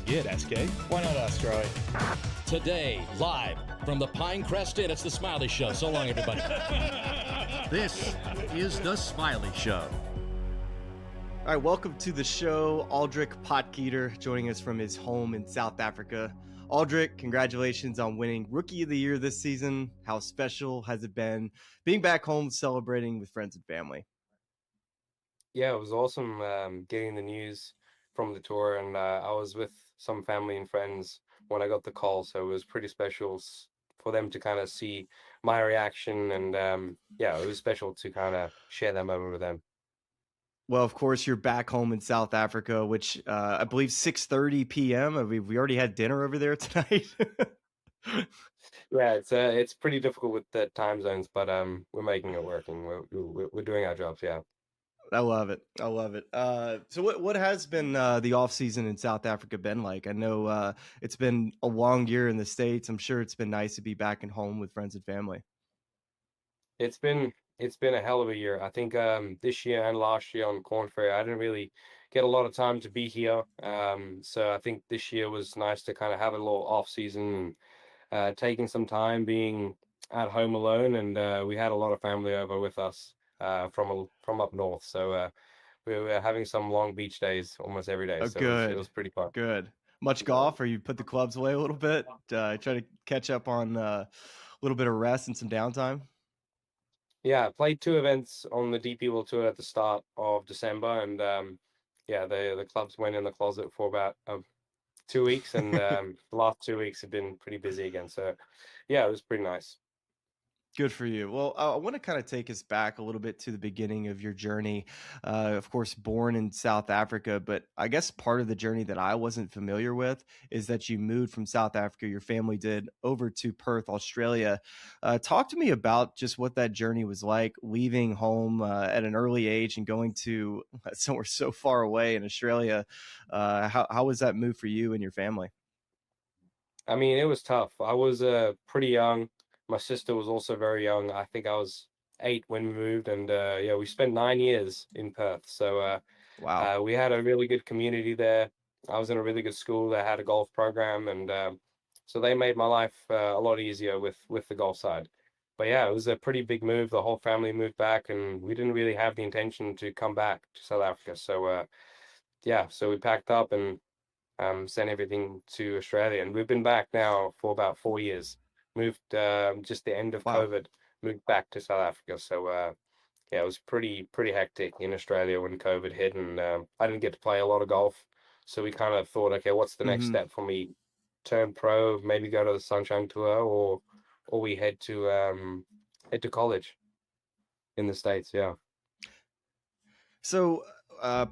forget, SK. Why not Australia? Today, live from the Pinecrest Inn, it's the Smylie Show. So long, everybody. This is the Smylie Show. All right, welcome to the show. Aldrich Potgieter joining us from his home in South Africa. Aldrich, congratulations on winning Rookie of the Year this season. How special has it been being back home celebrating with friends and family? Yeah, it was awesome getting the news from the tour, and I was with some family and friends when I got the call, so it was pretty special for them to kind of see my reaction, and yeah, it was special to kind of share that moment with them. Well, of course, you're back home in South Africa, which I believe 6:30 p.m. We already had dinner over there tonight. Yeah, it's pretty difficult with the time zones, but we're making it work, and we're doing our jobs. Yeah. I love it. I love it. So what has been the off season in South Africa been like? I know it's been a long year in the States. I'm sure it's been nice to be back at home with friends and family. It's been a hell of a year. I think this year and last year on Corn Ferry, I didn't really get a lot of time to be here. So I think this year was nice to kind of have a little off season, taking some time being at home alone, and we had a lot of family over with us from up north. So we were having some long beach days almost every day. Oh, So good. it was pretty fun. Good. Much golf, or you put the clubs away a little bit? Try to catch up on a little bit of rest and some downtime. Yeah, I played 2 events on the DP World Tour at the start of December, and yeah, the clubs went in the closet for about 2 weeks, and the last 2 weeks have been pretty busy again. So yeah, it was pretty nice. Good for you. Well, I want to kind of take us back a little bit to the beginning of your journey. Of course, born in South Africa, but I guess part of the journey that I wasn't familiar with is that you moved from South Africa, your family did, over to Perth, Australia. Talk to me about just what that journey was like, leaving home at an early age and going to somewhere so far away in Australia. How was that move for you and your family? I mean, it was tough. I was pretty young. My sister was also very young. I think I was 8 when we moved, and yeah, we spent 9 years in Perth. So Wow. we had a really good community there. I was in a really good school that had a golf program, and so they made my life a lot easier with the golf side. But yeah, it was a pretty big move. The whole family moved back, and we didn't really have the intention to come back to South Africa. So yeah, so we packed up and sent everything to Australia, and we've been back now for about 4 years. Moved just the end of Wow. COVID, moved back to South Africa. So yeah, it was pretty hectic in Australia when COVID hit, and I didn't get to play a lot of golf. So we kind of thought, okay, what's the next Hmm. step for me? Turn pro, maybe go to the Sunshine Tour, or we head to college in the States. Yeah. So,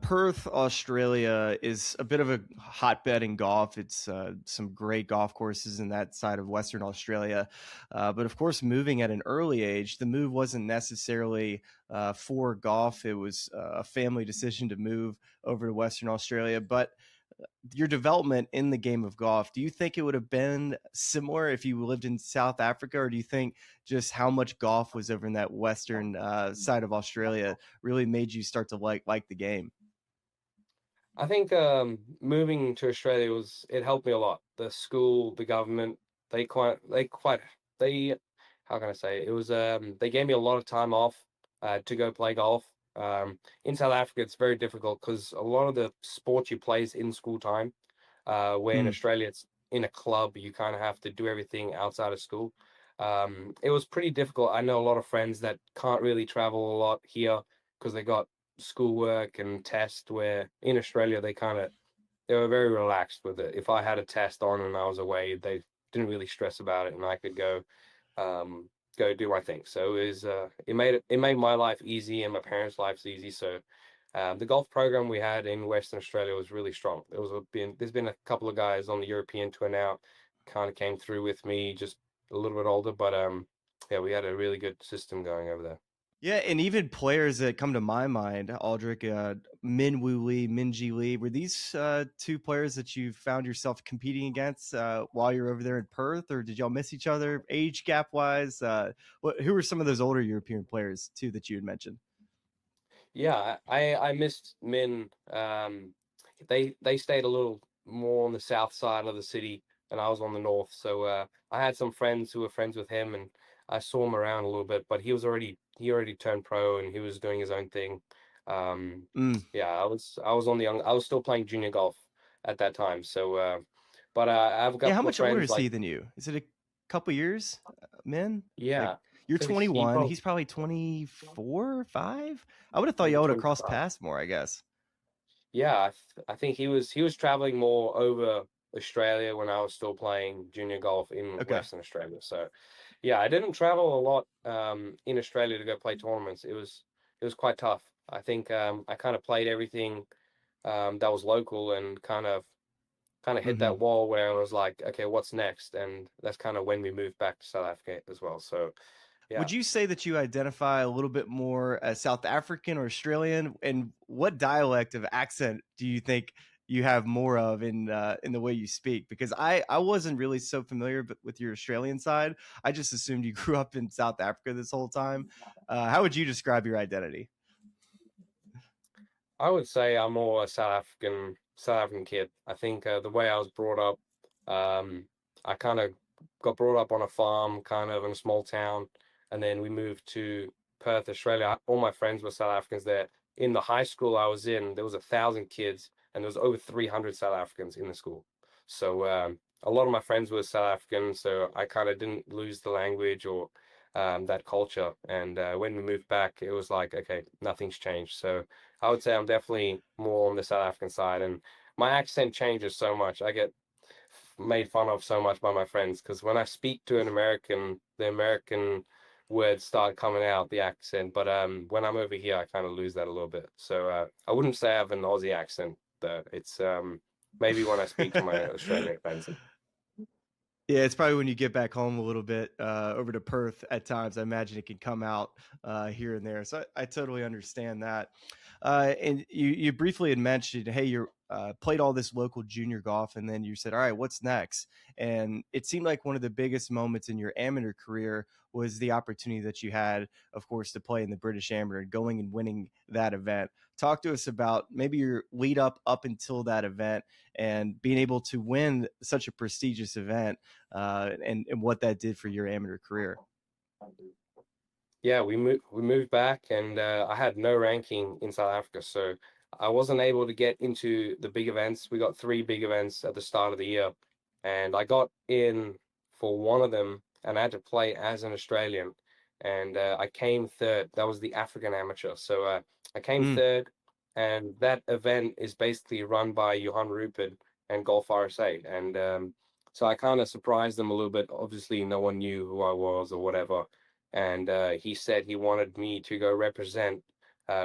Perth, Australia is a bit of a hotbed in golf. It's some great golf courses in that side of Western Australia. But of course, moving at an early age, the move wasn't necessarily for golf. It was a family decision to move over to Western Australia. But your development in the game of golf, do you think it would have been similar if you lived in South Africa, or do you think just how much golf was over in that western side of Australia really made you start to like the game? I think moving to Australia it helped me a lot. The school, the government, they how can I say, it was they gave me a lot of time off to go play golf. In South Africa, it's very difficult because a lot of the sports you play is in school time. Where in Mm, Australia it's in a club, you kind of have to do everything outside of school. It was pretty difficult. I know a lot of friends that can't really travel a lot here because they got schoolwork and test, where in Australia they were very relaxed with it. If I had a test on and I was away, they didn't really stress about it, and I could um go do my thing. So it made my life easy and my parents' lives easy. So the golf program we had in Western Australia was really strong. There's been a couple of guys on the European tour now, kind of came through with me, just a little bit older, but yeah, we had a really good system going over there. yeah, and even players that come to my mind, Aldrich, Min Woo Lee, Min Ji Lee, were these two players that you found yourself competing against while you're over there in Perth, or did y'all miss each other age gap wise? Who were some of those older European players too that you had mentioned? Yeah, I missed Min. They stayed a little more on the south side of the city, and I was on the north. So I had some friends who were friends with him, and I saw him around a little bit. But he already turned pro, and he was doing his own thing. Mm. Yeah, I was on the young. I was still playing junior golf at that time. So, but I've got Yeah, how my much older friends is he like than you? Is it a couple years, man? Like yeah. you're So he 21, probably he's probably 24, 5. I would have thought maybe y'all would have crossed 25. paths more, I guess. Yeah, I think he was traveling more over Australia when I was still playing junior golf in Okay. Western Australia. So yeah, I didn't travel a lot in Australia to go play tournaments. It was quite tough. I think I kind of played everything that was local and kind of hit Hmm. that wall where I was like, okay, what's next? And that's kind of when we moved back to South Africa as well. So yeah. Would you say that you identify a little bit more as South African or Australian? And what dialect of accent do you think you have more of in the way you speak? Because I wasn't really so familiar with your Australian side. I just assumed you grew up in South Africa this whole time. How would you describe your identity? I would say I'm more a South African kid. I think the way I was brought up, I kind of got brought up on a farm, kind of in a small town, and then we moved to Perth, Australia. All my friends were South Africans there. In the high school I was in, there was 1,000 kids, and there was over 300 South Africans in the school. So a lot of my friends were South African, so I kind of didn't lose the language or that culture. And when we moved back, it was like, okay, nothing's changed. So I would say I'm definitely more on the South African side, and my accent changes so much. I get made fun of so much by my friends because when I speak to an American, the American words start coming out, the accent. But when I'm over here, I kind of lose that a little bit. So I wouldn't say I have an Aussie accent though. It's maybe when I speak to my Australian friends. Yeah, it's probably when you get back home a little bit over to Perth at times. I imagine it can come out here and there. So I totally understand that. And you briefly had mentioned, hey, you played all this local junior golf, and then you said, all right, what's next? And it seemed like one of the biggest moments in your amateur career was the opportunity that you had, of course, to play in the British Amateur, going and winning that event. Talk to us about maybe your lead up until that event and being able to win such a prestigious event and what that did for your amateur career. Yeah, we moved back, and I had no ranking in South Africa, so I wasn't able to get into the big events. We got 3 big events at the start of the year, and I got in for one of them, and I had to play as an Australian, and I came third. That was the African Amateur, so I came Mm. third, and that event is basically run by Johan Rupert and Golf RSA, and so I kind of surprised them a little bit. Obviously, no one knew who I was or whatever, and he said he wanted me to go represent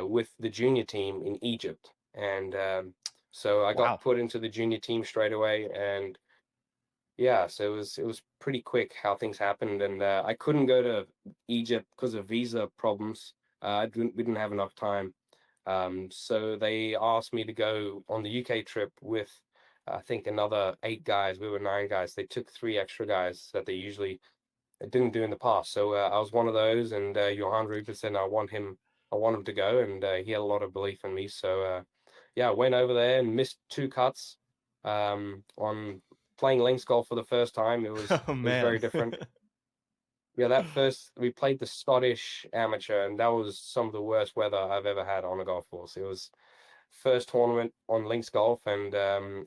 with the junior team in Egypt, and so I got Wow. put into the junior team straight away, and yeah, so it was pretty quick how things happened, and I couldn't go to Egypt because of visa problems. We didn't have enough time, so they asked me to go on the UK trip with I think another 8 guys. We were 9 guys. They took 3 extra guys that they usually didn't do in the past. So I was one of those, and Johan Rupert said I want him to go, and he had a lot of belief in me. So yeah, I went over there and missed 2 cuts on playing links golf for the first time. Oh, It was very man. different. Yeah, that first we played the Scottish Amateur, and that was some of the worst weather I've ever had on a golf course. It was first tournament on links golf, and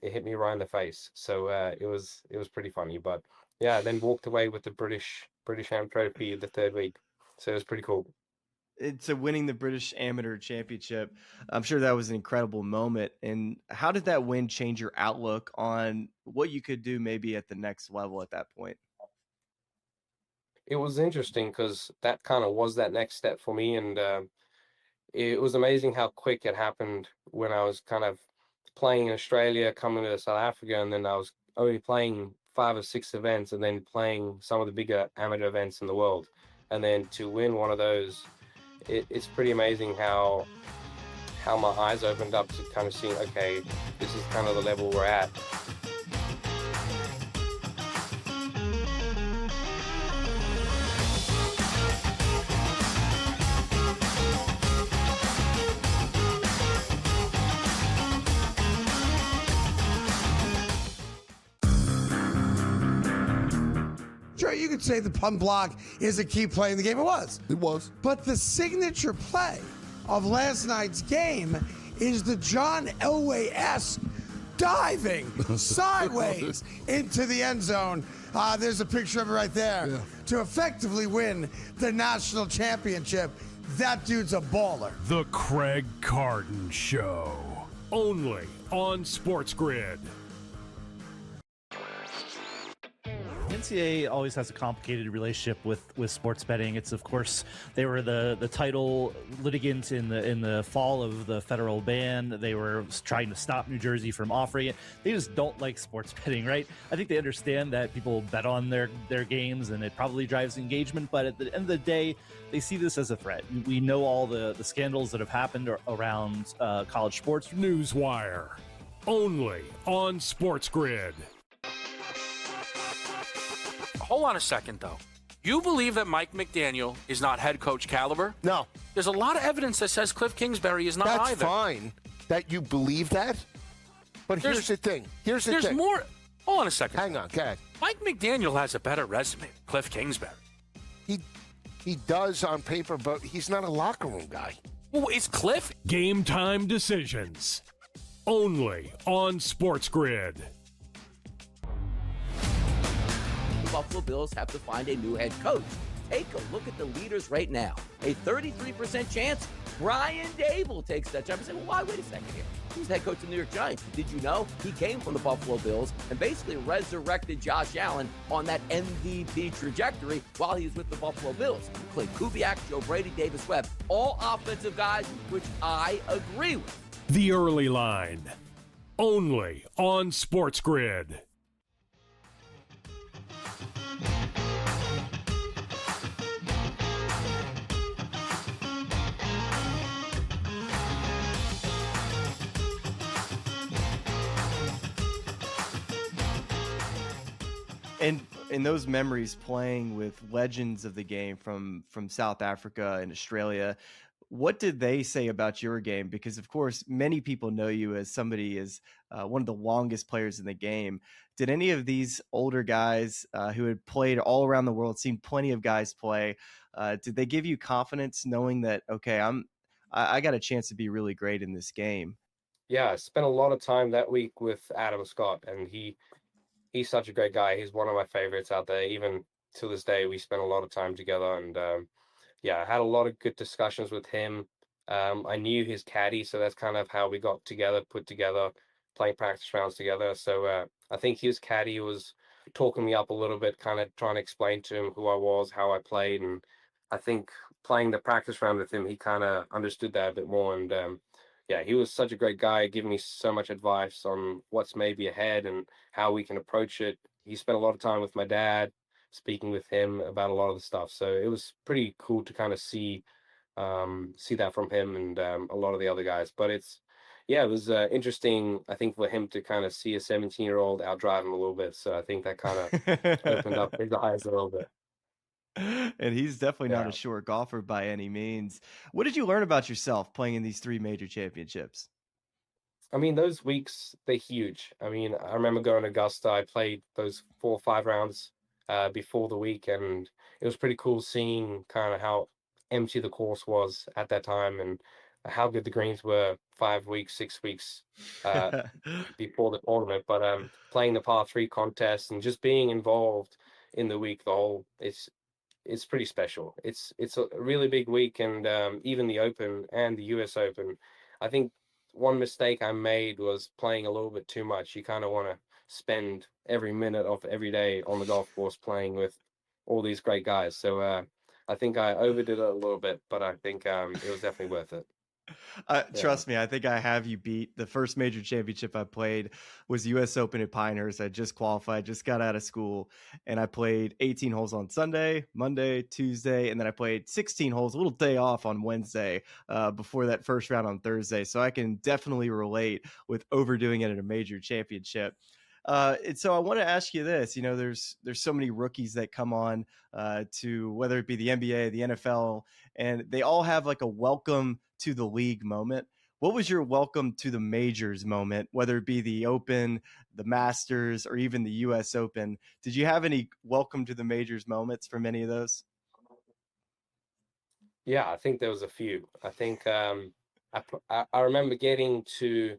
it hit me right in the face. So it was pretty funny, but yeah, then walked away with the British Am Trophy the 3rd week. So it was pretty cool. So winning the British Amateur Championship, I'm sure that was an incredible moment. And how did that win change your outlook on what you could do maybe at the next level at that point? It was interesting because that kind of was that next step for me, and it was amazing how quick it happened when I was kind of playing in Australia, coming to South Africa, and then I was only playing 5 or 6 events, and then playing some of the bigger amateur events in the world, and then to win one of those, it's pretty amazing how my eyes opened up to kind of seeing, okay, this is kind of the level we're at. Sure, you could say the punt block is a key play in the game. It was. It was. But the signature play of last night's game is the John Elway-esque diving sideways into the end zone. There's a picture of it right there. To effectively win the national championship. That dude's a baller. The Craig Carton Show. Only on SportsGrid. NCAA always has a complicated relationship with sports betting. It's, of course, they were the title litigants in the fall of the federal ban. They were trying to stop New Jersey from offering it. They just don't like sports betting, right? I think they understand that people bet on their games and it probably drives engagement, but at the end of the day, they see this as a threat. We know all the scandals that have happened around college sports. Newswire. Only on SportsGrid. Hold on a second, though. You believe that Mike McDaniel is not head coach caliber? No. There's a lot of evidence that says Cliff Kingsbury is not That's either. That's fine that you believe that. But here's the thing. There's more. Hold on a second. Hang on. Go ahead. Mike McDaniel has a better resume than Cliff Kingsbury. He does on paper, but he's not a locker room guy. Well, is Cliff? Game time decisions. Only on SportsGrid. Buffalo Bills have to find a new head coach. Take a look at the leaders right now. A 33% chance Brian Dable takes that job. You say, well, why? Wait a second here. He's the head coach of the New York Giants. Did you know he came from the Buffalo Bills and basically resurrected Josh Allen on that MVP trajectory while he was with the Buffalo Bills? Clay Kubiak, Joe Brady, Davis Webb, all offensive guys, which I agree with. The Early Line. Only on SportsGrid. And in those memories playing with legends of the game from South Africa and Australia, what did they say about your game? Because, of course, many people know you as somebody as one of the longest players in the game. Did any of these older guys who had played all around the world, seen plenty of guys play, did they give you confidence knowing that, okay, I got a chance to be really great in this game? Yeah, I spent a lot of time that week with Adam Scott, and he's such a great guy. He's one of my favorites out there. Even to this day, we spent a lot of time together. And I had a lot of good discussions with him. I knew his caddy, so that's kind of how we got together, put together, playing practice rounds together. So I think his caddy was talking me up a little bit, kind of trying to explain to him who I was, how I played. And I think playing the practice round with him, he kind of understood that a bit more. And he was such a great guy, giving me so much advice on what's maybe ahead and how we can approach it. He spent a lot of time with my dad, speaking with him about a lot of the stuff. So it was pretty cool to kind of see that from him and a lot of the other guys. But it was interesting, I think, for him to kind of see a 17-year-old outdrive him a little bit. So I think that kind of opened up his eyes a little bit. And he's definitely not a short golfer by any means. What did you learn about yourself playing in these 3 major championships? I mean, those weeks, they're huge. I mean, I remember going to Augusta. I played those 4 or 5 rounds before the week, and it was pretty cool seeing kind of how empty the course was at that time and how good the greens were 5 weeks, 6 weeks before the tournament. But playing the par 3 contest and just being involved in the week, it's pretty special. It's a really big week, and even the Open and the US Open, I think one mistake I made was playing a little bit too much. You kind of want to spend every minute of every day on the golf course playing with all these great guys. So I think I overdid it a little bit, but I think it was definitely worth it. Trust me, I think I have you beat. The first major championship I played was US Open at Pinehurst. I just qualified, just got out of school, and I played 18 holes on Sunday, Monday, Tuesday, and then I played 16 holes, a little day off on Wednesday before that first round on Thursday. So I can definitely relate with overdoing it at a major championship. And so I want to ask you this, there's so many rookies that come on to whether it be the NBA, the NFL, and they all have like a welcome to the league moment. What was your welcome to the majors moment, whether it be the Open, the Masters, or even the U.S. Open? Did you have any welcome to the majors moments from any of those? Yeah, I think there was a few. I think I remember getting to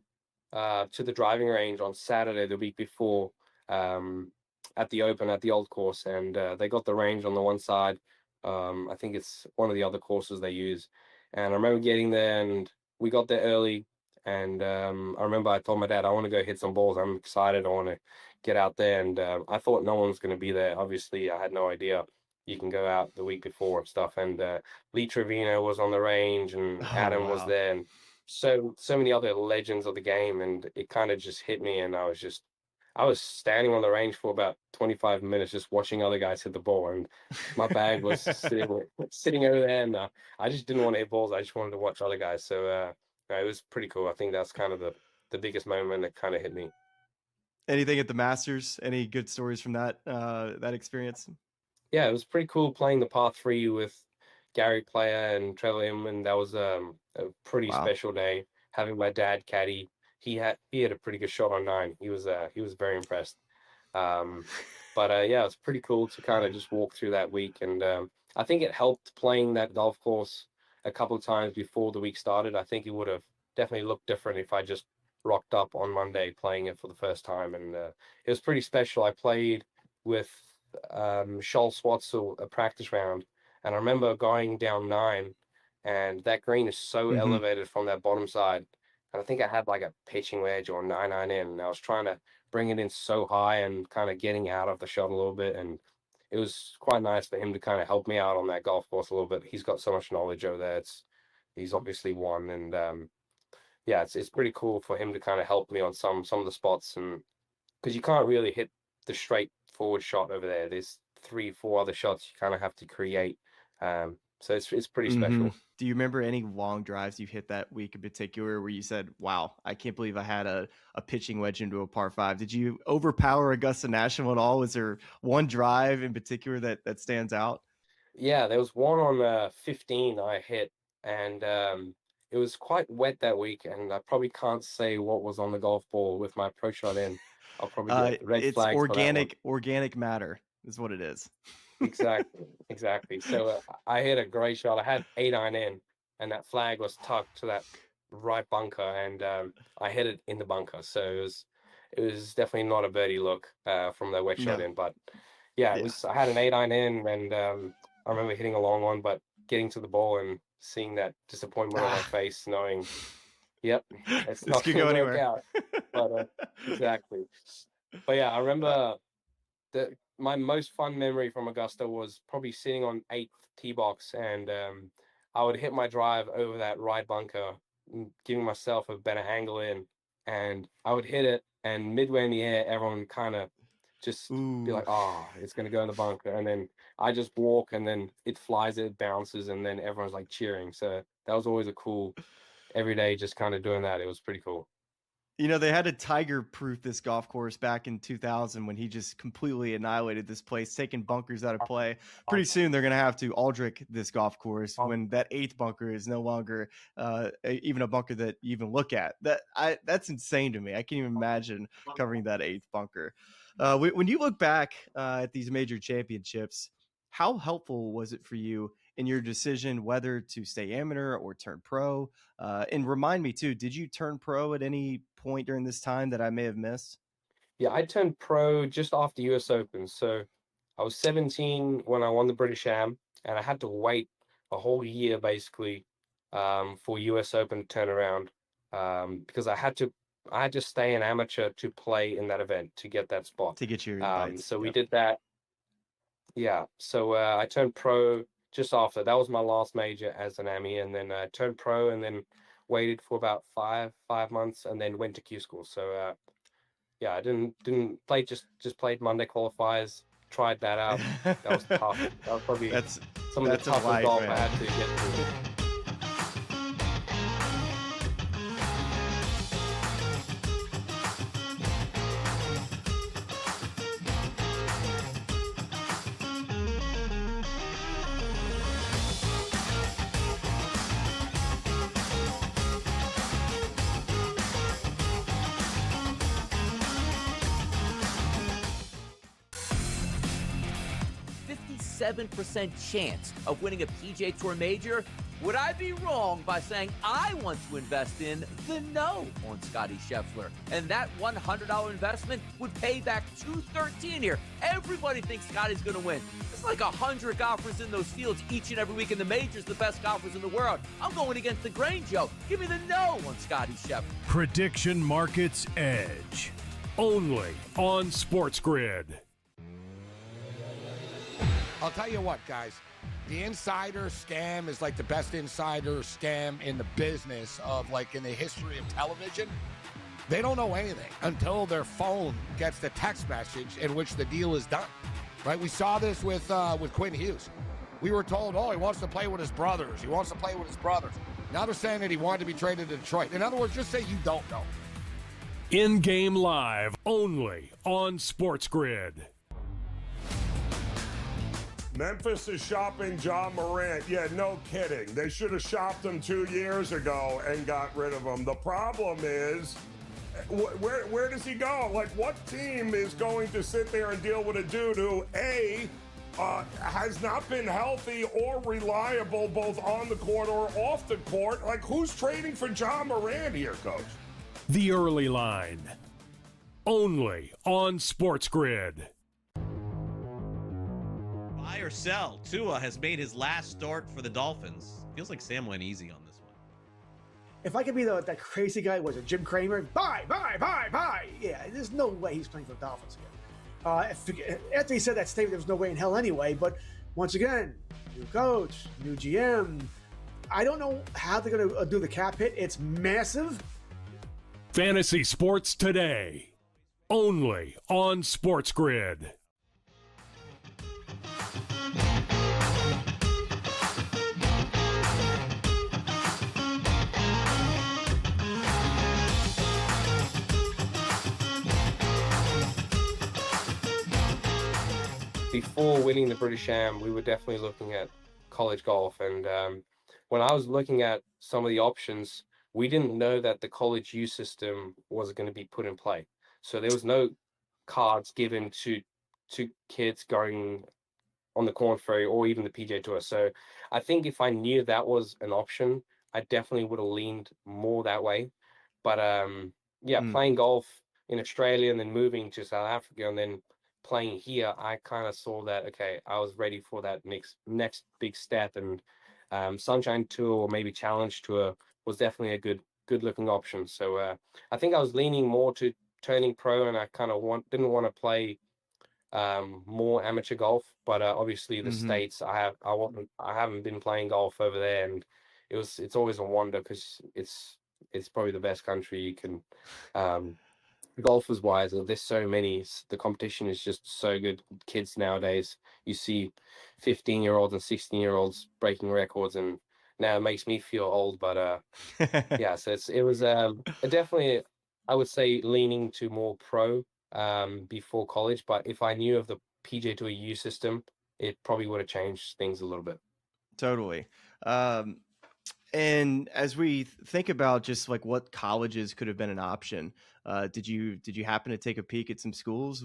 the driving range on Saturday the week before, at the Open at the old course, and they got the range on the one side. I think it's one of the other courses they use, and I remember getting there, and we got there early, and I remember I told my dad I want to go hit some balls. I'm excited. I want to get out there, and I thought no one was going to be there. Obviously, I had no idea you can go out the week before and stuff, and Lee Trevino was on the range, and Oh, Adam was wow. there, and so many other legends of the game, and it kind of just hit me, and I was standing on the range for about 25 minutes just watching other guys hit the ball, and my bag was sitting over there, and I just didn't want to hit balls. I just wanted to watch other guys. So it was pretty cool. I think that's kind of the biggest moment that kind of hit me. Anything at the Masters? Any good stories from that experience? Yeah, it was pretty cool playing the par 3 with Gary Player and Trevor Imman. That was a pretty Wow. special day. Having my dad caddy, he had a pretty good shot on 9. He was very impressed. Yeah, it's pretty cool to kind of just walk through that week, and I think it helped playing that golf course a couple of times before the week started. I think it would have definitely looked different if I just rocked up on Monday playing it for the first time, and it was pretty special. I played with Scholl Swatzel a practice round, and I remember going down 9, and that green is so elevated from that bottom side, and I think I had like a pitching wedge or 9-iron in, and I was trying to bring it in so high and kind of getting out of the shot a little bit, and it was quite nice for him to kind of help me out on that golf course a little bit. He's got so much knowledge over there. He's obviously won, and yeah, it's pretty cool for him to kind of help me on some of the spots, and because you can't really hit the straight forward shot over there. There's 3-4 other shots you kind of have to create. So it's pretty special. Do you remember any long drives you hit that week in particular where you said, wow, I can't believe I had a pitching wedge into a par 5? Did you overpower Augusta National at all? Was there one drive in particular that stands out? Yeah, there was one on 15 I hit, and it was quite wet that week, and I probably can't say what was on the golf ball with my approach shot in. I'll probably get red it's flags for that one. organic matter is what it is. Exactly. So I hit a great shot. I had 8-iron in, and that flag was tucked to that right bunker, and I hit it in the bunker. So it was definitely not a birdie look from that wet shot in. But yeah, it was. I had an 8-iron in, and I remember hitting a long one, but getting to the ball and seeing that disappointment on my face, knowing, yep, it's not could going go to work anywhere. out. But exactly. But yeah, I remember my most fun memory from Augusta was probably sitting on 8th tee box, and I would hit my drive over that right bunker, giving myself a better angle in, and I would hit it, and midway in the air, everyone kind of just be like, oh, it's going to go in the bunker. And then I just walk, and then it flies, it bounces, and then everyone's like cheering. So that was always a cool, every day just kind of doing that. It was pretty cool. You know, they had to tiger-proof this golf course back in 2000 when he just completely annihilated this place, taking bunkers out of play. Pretty soon they're going to have to Aldrich this golf course when that 8th bunker is no longer even a bunker that you even look at. That's insane to me. I can't even imagine covering that 8th bunker. When you look back at these major championships, how helpful was it for you in your decision whether to stay amateur or turn pro? And remind me too, did you turn pro at any point during this time that I may have missed? Yeah, I turned pro just after US Open. So I was 17 when I won the British Am, and I had to wait a whole year basically for US Open to turn around because I had to stay an amateur to play in that event to get that spot. To get your invites. So we did that. Yeah. So I turned pro just after. That was my last major as an AMI, and then I turned pro, and then waited for about five months, and then went to Q school. So yeah, I didn't play, just played Monday qualifiers, tried that out. That was tough. That was probably some of the toughest golf I had to get through. 37% chance of winning a PGA Tour major, would I be wrong by saying I want to invest in the no on Scotty Scheffler? And that $100 investment would pay back $213 here. Everybody thinks Scotty's going to win. It's like 100 golfers in those fields each and every week in the majors, the best golfers in the world. I'm going against the grain, Joe. Give me the no on Scotty Scheffler. Prediction Markets Edge. Only on SportsGrid. I'll tell you what, guys. The insider scam is like the best insider scam in the business of, like, in the history of television. They don't know anything until their phone gets the text message in which the deal is done. Right? We saw this with Quinn Hughes. We were told, he wants to play with his brothers. He wants to play with his brothers. Now they're saying that he wanted to be traded to Detroit. In other words, just say you don't know. In-game live, only on SportsGrid. Memphis is shopping John Morant. Yeah, no kidding. They should have shopped him 2 years ago and got rid of him. The problem is, where does he go? Like, what team is going to sit there and deal with a dude who, A, has not been healthy or reliable both on the court or off the court? Like, who's trading for John Morant here, Coach? The early line. Only on SportsGrid. Buy or sell. Tua has made his last start for the Dolphins. Feels like Sam went easy on this one. If I could be that crazy guy, was it Jim Cramer? Buy. Yeah, there's no way he's playing for the Dolphins again. After he said that statement, there was no way in hell anyway. But once again, new coach, new GM. I don't know how they're going to do the cap hit. It's massive. Fantasy Sports Today. Only on SportsGrid. Before winning the British Am, we were definitely looking at college golf. And when I was looking at some of the options, we didn't know that the college U system was going to be put in play. So there was no cards given to kids going on the Corn Ferry or even the PGA Tour. So I think if I knew that was an option, I definitely would have leaned more that way. But playing golf in Australia and then moving to South Africa and then playing here, I kind of saw that, okay, I was ready for that next big step. And Sunshine Tour or maybe Challenge Tour was definitely a good looking option. So I think I was leaning more to turning pro, and I kind of didn't want to play more amateur golf. But obviously the States, I haven't been playing golf over there, and it's always a wonder because it's probably the best country you can golfers wise. There's so many. The competition is just so good. Kids nowadays, you see 15-year-olds and 16-year-olds breaking records, and now it makes me feel old. But yeah, so it was definitely, I would say, leaning to more pro before college. But if I knew of the PGA Tour U system, it probably would have changed things a little bit. Totally. And as we think about just like what colleges could have been an option, did you happen to take a peek at some schools?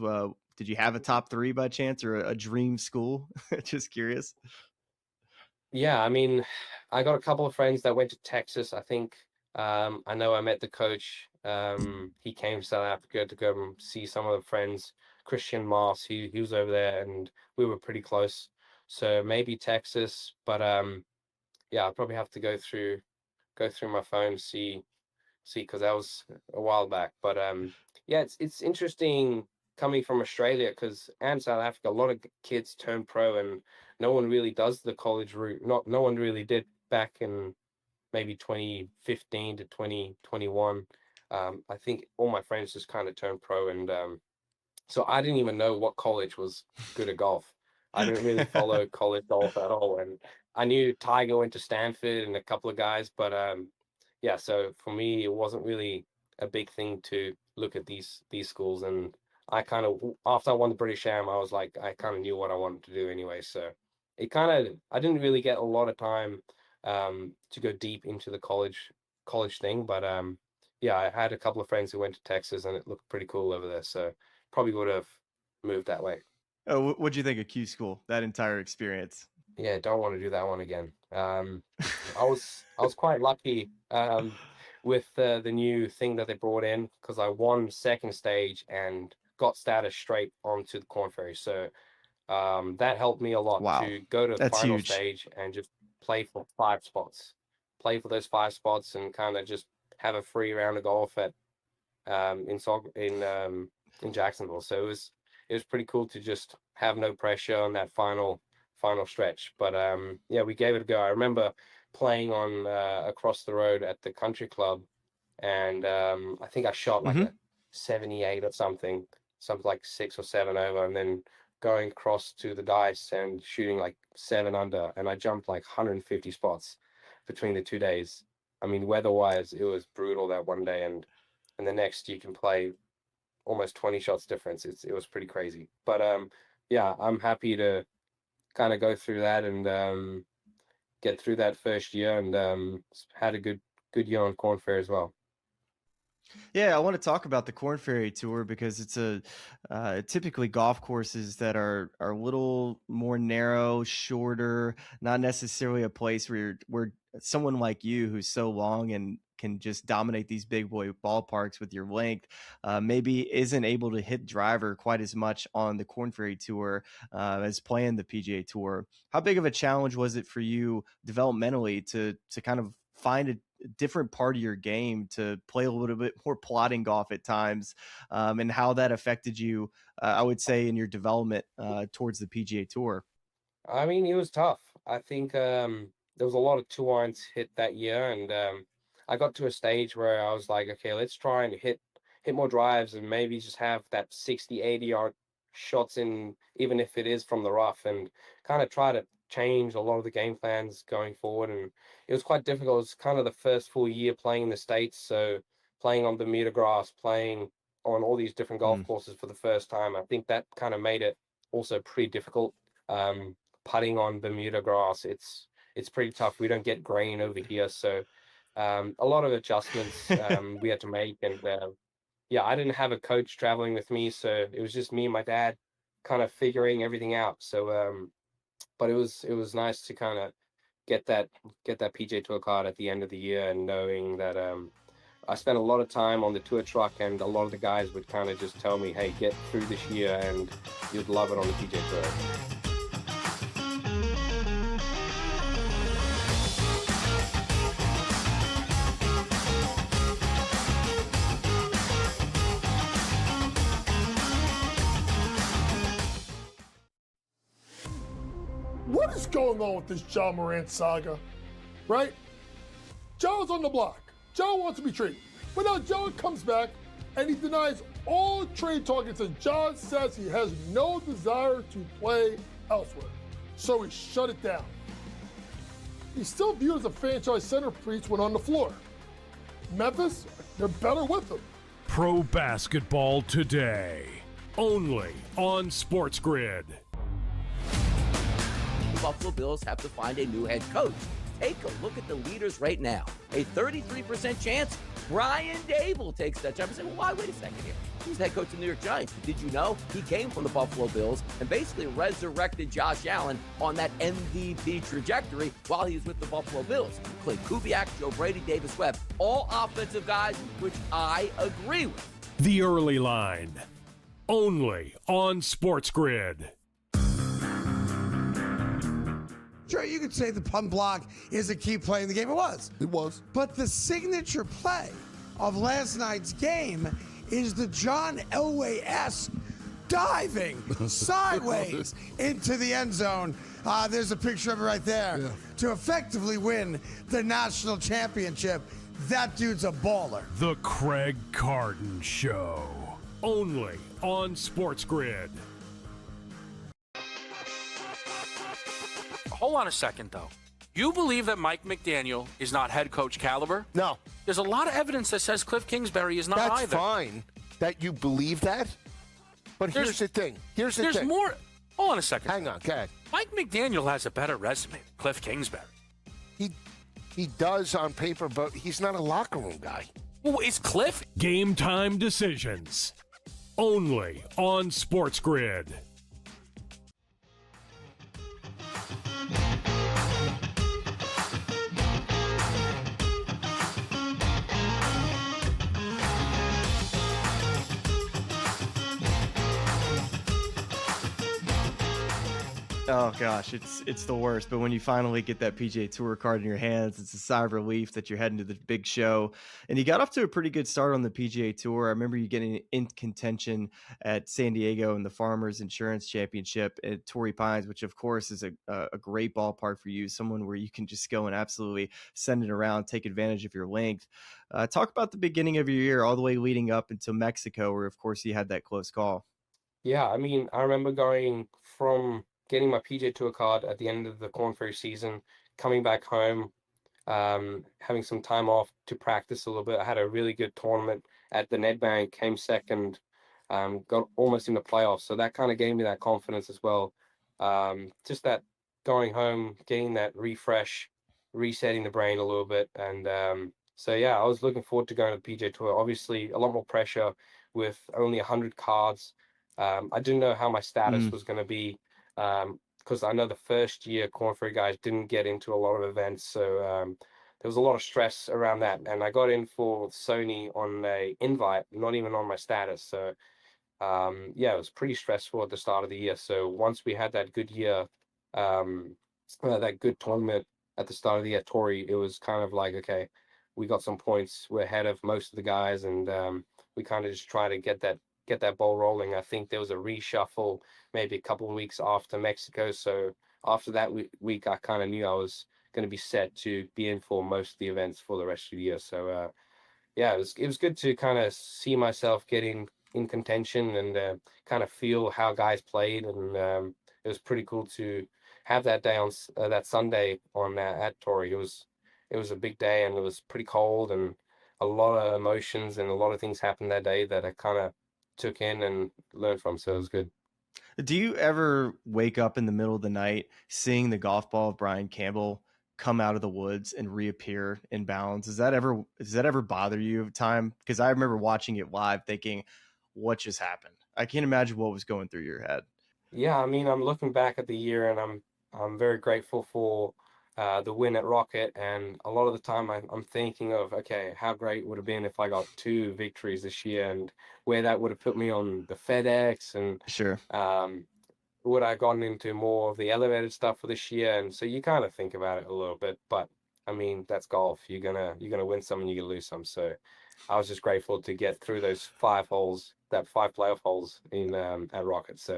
Did you have a top 3 by chance, or a dream school? Just curious. Yeah, I mean, I got a couple of friends that went to Texas. I think I know I met the coach. He came to South Africa to go and see some of the friends. Christian Mars, he was over there, and we were pretty close. So maybe Texas, but yeah, I'll probably have to go through my phone, see, because that was a while back. But yeah, it's interesting coming from Australia and South Africa. A lot of kids turn pro, and no one really does the college route. No one really did back in maybe 2015 to 2021. I think all my friends just kind of turned pro, and so I didn't even know what college was good at golf. I didn't really follow college golf at all, and I knew Tiger went to Stanford and a couple of guys, but yeah. So for me, it wasn't really a big thing to look at these schools, and I kind of, after I won the British Am, I was like, I kind of knew what I wanted to do anyway. So I didn't really get a lot of time to go deep into the college thing, but yeah, I had a couple of friends who went to Texas, and it looked pretty cool over there. So probably would have moved that way. What'd you think of Q School, that entire experience? Yeah, don't want to do that one again. I was quite lucky with the new thing that they brought in, because I won second stage and got status straight onto the Corn Ferry. So that helped me a lot to go to the That's final huge. stage and just play for 5 spots, play for those 5 spots, and kind of just have a free round of golf at in Jacksonville. So it was pretty cool to just have no pressure on that final stretch. But yeah, we gave it a go. I remember playing on across the road at the country club, and I think I shot like a 78 or something like 6 or 7 over, and then going across to the dice and shooting like 7 under, and I jumped like 150 spots between the 2 days. I mean, weather-wise, it was brutal that one day, and the next you can play almost 20 shots difference. It was pretty crazy. But yeah, I'm happy to kind of go through that and get through that first year, and had a good year on Corn Fair as well. Yeah, I want to talk about the Corn Ferry Tour because it's typically golf courses that are a little more narrow, shorter, not necessarily a place where someone like you who's so long and can just dominate these big boy ballparks with your length, maybe isn't able to hit driver quite as much on the Corn Ferry Tour as playing the PGA Tour. How big of a challenge was it for you developmentally to kind of find a different part of your game to play a little bit more plodding golf at times, and how that affected you, I would say, in your development towards the PGA Tour? I mean, it was tough. I think there was a lot of 2-irons hit that year, and I got to a stage where I was like, okay, let's try and hit more drives and maybe just have that 60, 80-yard shots in, even if it is from the rough, and kind of try to change a lot of the game plans going forward. And it was quite difficult. It was kind of the first full year playing in the States, so playing on Bermuda grass, playing on all these different golf courses for the first time. I think that kind of made it also pretty difficult. Putting on Bermuda grass, it's pretty tough. We don't get grain over here, so a lot of adjustments we had to make. And yeah, I didn't have a coach traveling with me, so it was just me and my dad kind of figuring everything out. So but it was nice to kind of get that PGA Tour card at the end of the year, and knowing that I spent a lot of time on the tour truck, and a lot of the guys would kind of just tell me, hey, get through this year and you'd love it on the PGA Tour. What is going on with this John Morant saga, right? Joe's on the block. Joe wants to be traded. But now Joe comes back and he denies all trade talk and says John says he has no desire to play elsewhere. So he shut it down. He's still viewed as a franchise centerpiece when on the floor. Memphis, they're better with him. Pro Basketball Today, only on SportsGrid. The Buffalo Bills have to find a new head coach. Take a look at the leaders right now. A 33% chance Brian Dable takes that job. I say, well, why? Wait a second here. He's head coach of the New York Giants. Did you know he came from the Buffalo Bills and basically resurrected Josh Allen on that MVP trajectory while he was with the Buffalo Bills? Clay Kubiak, Joe Brady, Davis Webb, all offensive guys, which I agree with. The Early Line, only on SportsGrid. Sure, you could say the punt block is a key play in the game. It was. It was. But the signature play of last night's game is the John Elway-esque diving sideways into the end zone. There's a picture of it right there. Yeah. To effectively win the national championship. That dude's a baller. The Craig Carden Show, only on SportsGrid. Hold on a second, though. You believe that Mike McDaniel is not head coach caliber? No. There's a lot of evidence that says Cliff Kingsbury is not That's either. fine that you believe that. But here's the thing. There's more. Hold on a second. Hang on, go ahead. Mike McDaniel has a better resume than Cliff Kingsbury. He does on paper, but he's not a locker room guy. Well, is Cliff? Game time decisions, only on SportsGrid. Oh gosh, it's the worst. But when you finally get that PGA Tour card in your hands, it's a sigh of relief that you're heading to the big show. And you got off to a pretty good start on the PGA Tour. I remember you getting in contention at San Diego in the Farmers Insurance Championship at Torrey Pines, which of course is a great ballpark for you, someone where you can just go and absolutely send it around, take advantage of your length. Talk about the beginning of your year, all the way leading up into Mexico, where of course you had that close call. Yeah, I mean, I remember going from getting my PGA Tour card at the end of the Corn Ferry season, coming back home, having some time off to practice a little bit. I had a really good tournament at the Nedbank, came second, got almost in the playoffs. So that kind of gave me that confidence as well. Just that going home, getting that refresh, resetting the brain a little bit. And so, yeah, I was looking forward to going to the PGA Tour. Obviously, a lot more pressure with only 100 cards. I didn't know how my status was going to be because I know the first year Corn Ferry guys didn't get into a lot of events. So there was a lot of stress around that. And I got in for Sony on a invite, not even on my status. So yeah, it was pretty stressful at the start of the year. So once we had that good year, that good tournament at the start of the year, Torrey, it was kind of like, okay, we got some points. We're ahead of most of the guys, and we kind of just try to get that ball rolling. I think there was a reshuffle maybe a couple of weeks after Mexico. So after that week, I kind of knew I was going to be set to be in for most of the events for the rest of the year. So yeah, it was good to kind of see myself getting in contention and kind of feel how guys played, and it was pretty cool to have that day on that Sunday on at Torrey. It was a big day, and it was pretty cold, and a lot of emotions and a lot of things happened that day that I kind of took in and learned from. So it was good. Do you ever wake up in the middle of the night seeing the golf ball of Brian Campbell come out of the woods and reappear in bounds? Does that ever bother you at time? Because I remember watching it live thinking, what just happened? I can't imagine what was going through your head. Yeah, I mean, I'm looking back at the year, and I'm very grateful for the win at Rocket. And a lot of the time, I'm thinking of, okay, how great would have been if I got 2 victories this year, and where that would have put me on the FedEx, and Sure. would I gotten into more of the elevated stuff for this year? And so you kind of think about it a little bit, but I mean, that's golf. You're gonna win some and you're gonna lose some. So I was just grateful to get through those 5 holes, that 5 playoff holes in at Rocket. So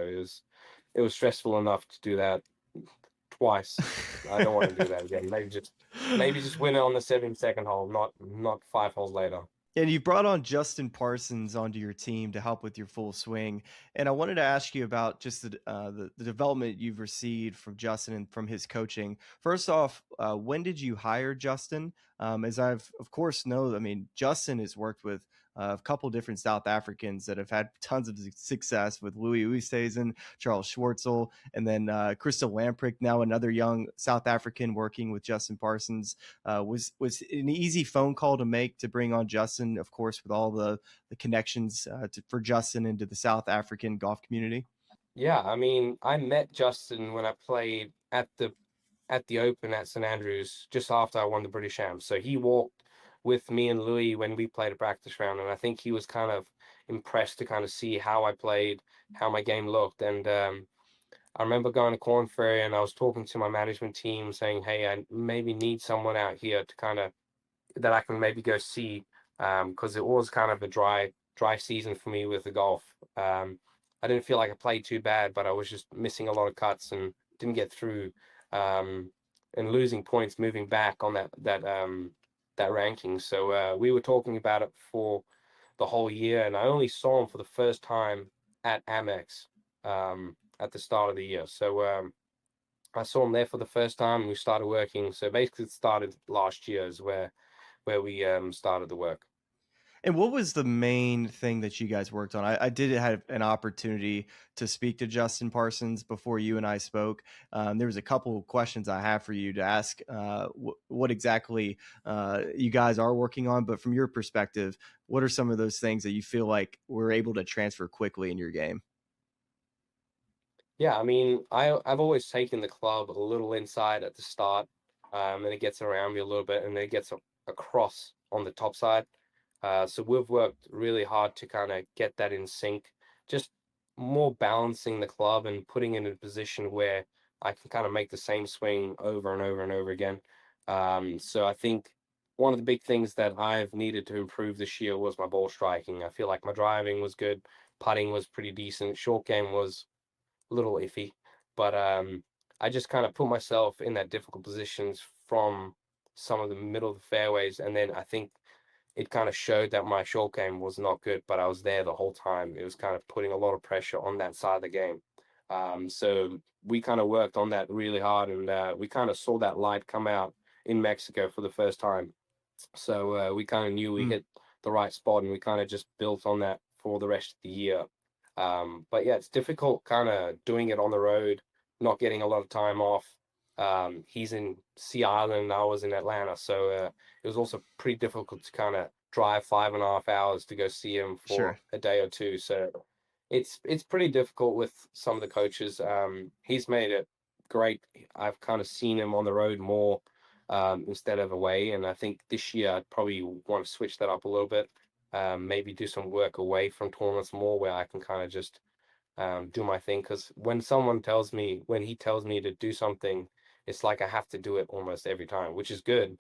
it was stressful enough to do that twice. I don't want to do that again. Maybe just win it on the 72nd hole, not 5 holes later. And you brought on Justin Parsons onto your team to help with your full swing. And I wanted to ask you about just the development you've received from Justin and from his coaching. First off, when did you hire Justin? As I've, of course, know, I mean, Justin has worked with a couple different South Africans that have had tons of success with Louis Oosthuizen, Charles Schwartzel, and then Crystal Lamprecht, now another young South African working with Justin Parsons. Was an easy phone call to make to bring on Justin, of course, with all the connections for Justin into the South African golf community? Yeah, I mean, I met Justin when I played at the Open at St Andrews just after I won the British Am. So he walked with me and Louis when we played a practice round, and I think he was kind of impressed to kind of see how I played, how my game looked. And I remember going to Corn Ferry, and I was talking to my management team saying, hey, I maybe need someone out here to kind of that I can maybe go see, because it was kind of a dry season for me with the golf. I didn't feel like I played too bad, but I was just missing a lot of cuts and didn't get through, and losing points moving back on that ranking. So we were talking about it for the whole year, and I only saw him for the first time at Amex at the start of the year. So I saw him there for the first time, and we started working. So basically, it started last year is where we started the work. And what was the main thing that you guys worked on? I did have an opportunity to speak to Justin Parsons before you and I spoke. There was a couple of questions I have for you to ask what exactly you guys are working on. But from your perspective, what are some of those things that you feel like we're able to transfer quickly in your game? Yeah, I mean, I've always taken the club a little inside at the start, and it gets around me a little bit, and then it gets across on the top side. So we've worked really hard to kind of get that in sync, just more balancing the club and putting it in a position where I can kind of make the same swing over and over and over again. So I think one of the big things that I've needed to improve this year was my ball striking. I feel like my driving was good, putting was pretty decent, short game was a little iffy, but I just kind of put myself in that difficult positions from some of the middle of the fairways, and then I think it kind of showed that my short game was not good, but I was there the whole time. It was kind of putting a lot of pressure on that side of the game. So we kind of worked on that really hard, and we kind of saw that light come out in Mexico for the first time. So we kind of knew we hit the right spot, and we kind of just built on that for the rest of the year. But yeah, it's difficult kind of doing it on the road, not getting a lot of time off. He's in Sea Island and I was in Atlanta, so it was also pretty difficult to kind of drive 5.5 hours to go see him for a day or two. So it's pretty difficult with some of the coaches. He's made it great. I've kind of seen him on the road more instead of away, and I think this year I'd probably want to switch that up a little bit. Maybe do some work away from tournaments more, where I can kind of just do my thing. Because when he tells me to do something, it's like I have to do it almost every time, which is good.